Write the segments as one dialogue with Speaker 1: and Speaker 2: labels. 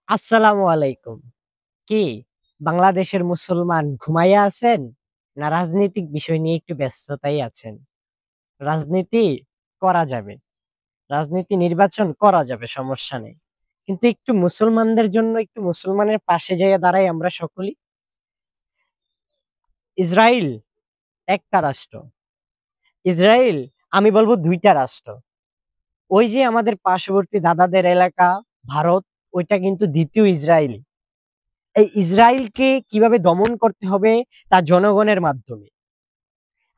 Speaker 1: আসসালামু আলাইকুম। কি বাংলাদেশের মুসলমান ঘুমাইয়া আছেন? না রাজনৈতিক বিষয় নিয়ে একটু ব্যস্ততায় আছেন? রাজনীতি করা যাবে। রাজনীতি নির্বাচন করা যাবে, সমস্যা নেই। কিন্তু একটু মুসলমানদের জন্য একটু মুসলমানের পাশে যাইয়া দাঁড়াই আমরা সকলেই। ইসরাইল একটা রাষ্ট্র। ইসরাইল আমি বলব ২ টা রাষ্ট্র। ওই যে আমাদের পার্শ্ববর্তী দাদাদের এলাকা ভারত, ওইটা কিন্তু ২য় ইসরাইল। এই ইসরাইলকে কিভাবে দমন করতে হবে তা জনগণের মাধ্যমে।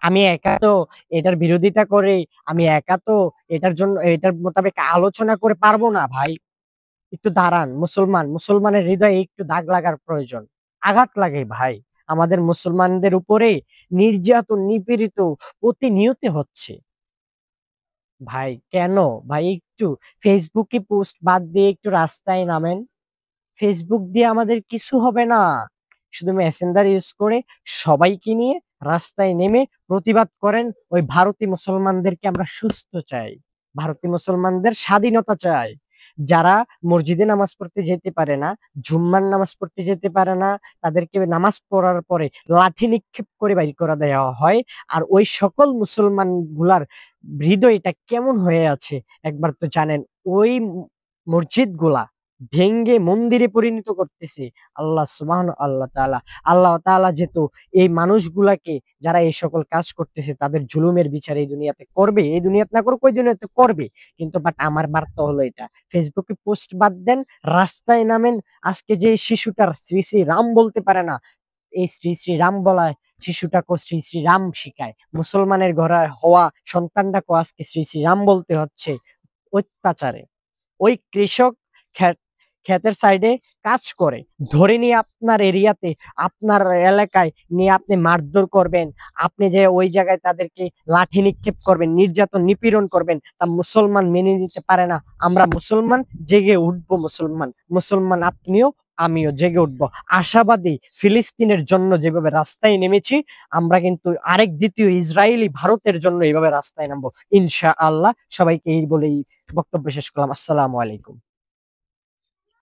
Speaker 1: আমি একা তো এটার বিরোধিতা করে, আমি একা তো এটার জন্য এটার মোতাবেক আলোচনা করে পারবো না ভাই। একটু দাঁড়ান, মুসলমানের হৃদয়ে একটু দাগ লাগার প্রয়োজন। আঘাত লাগে ভাই। আমাদের মুসলমানদের উপরে নির্যাতন, নিপীড়িত প্রতিনিয়ত হচ্ছে। ভাই কেন? ভাই একটু ফেসবুকে পোস্ট বাদ দিয়ে একটু রাস্তায় নামেন। ফেসবুক দিয়ে আমাদের কিছু হবে না। শুধু মেসেঞ্জার ইউজ করে সবাইকে নিয়ে রাস্তায় নেমে প্রতিবাদ করেন। ওই ভারতীয় মুসলমানদেরকে আমরা সুস্থ চাই। ভারতীয় মুসলমানদের স্বাধীনতা চাই। যারা মসজিদে নামাজ পড়তে যেতে পারে না, জুম্মার নামাজ পড়তে যেতে পারে না, তাদেরকে নামাজ পড়ার পরে লাঠি নিক্ষেপ করে বাইর করে দেওয়া হয়। আর ওই সকল মুসলমান গুলার হৃদয়টা কেমন হয়ে আছে একবার তো জানেন। ওই মসজিদ গুলা ভেঙ্গে মন্দিরে পরিণত করতেছে আল্লাহ তাআলা। আল্লাহ তাআলা যেহেতু এই মানুষগুলাকে যারা এই সকল কাজ করতেছে তাদের জুলুমের বিচার এই দুনিয়াতে করবে। এই দুনিয়াতে না করুক, ওই দুনিয়াতে করবে। কিন্তু বাট আমার বার্তা হলো এটা। ফেসবুকে পোস্ট বাদ দেন, রাস্তায় নামেন। আজকে যে শিশুটার শ্রী শ্রী রাম বলতে পারে না, এই শ্রী শ্রী রাম বলায় শিশুটাকে শ্রী শ্রী রাম শিখায়। মুসলমানের ঘরে হওয়া সন্তানটাকে আজকে শ্রী শ্রী রাম বলতে হচ্ছে অত্যাচারে। ওই কৃষক ক্ষেত ক্ষেতের সাইডে কাজ করে। ধরে নিয়ে আপনার এরিয়াতে, আপনার এলাকায় নিয়ে আপনি মারধর করবেন। আপনি যে ওই জায়গায় তাদেরকে লাঠি নিক্ষেপ করবেন, নির্যাতন, নিপীড়ন করবেন। তা মুসলমান মেনে নিতে পারে না। আমরা মুসলমান জেগে উঠবো মুসলমান। মুসলমান আপনিও আমিও জেগে উঠবো। আশাবাদী ফিলিস্তিনের জন্য যেভাবে রাস্তায় নেমেছি, আমরা কিন্তু আরেক দ্বিতীয় ইসরায়েলি ভারতের জন্য এভাবে রাস্তায় নামবো। ইনশাআল্লাহ। সবাইকে এই বলেই বক্তব্য শেষ করলাম। আসসালামু আলাইকুম।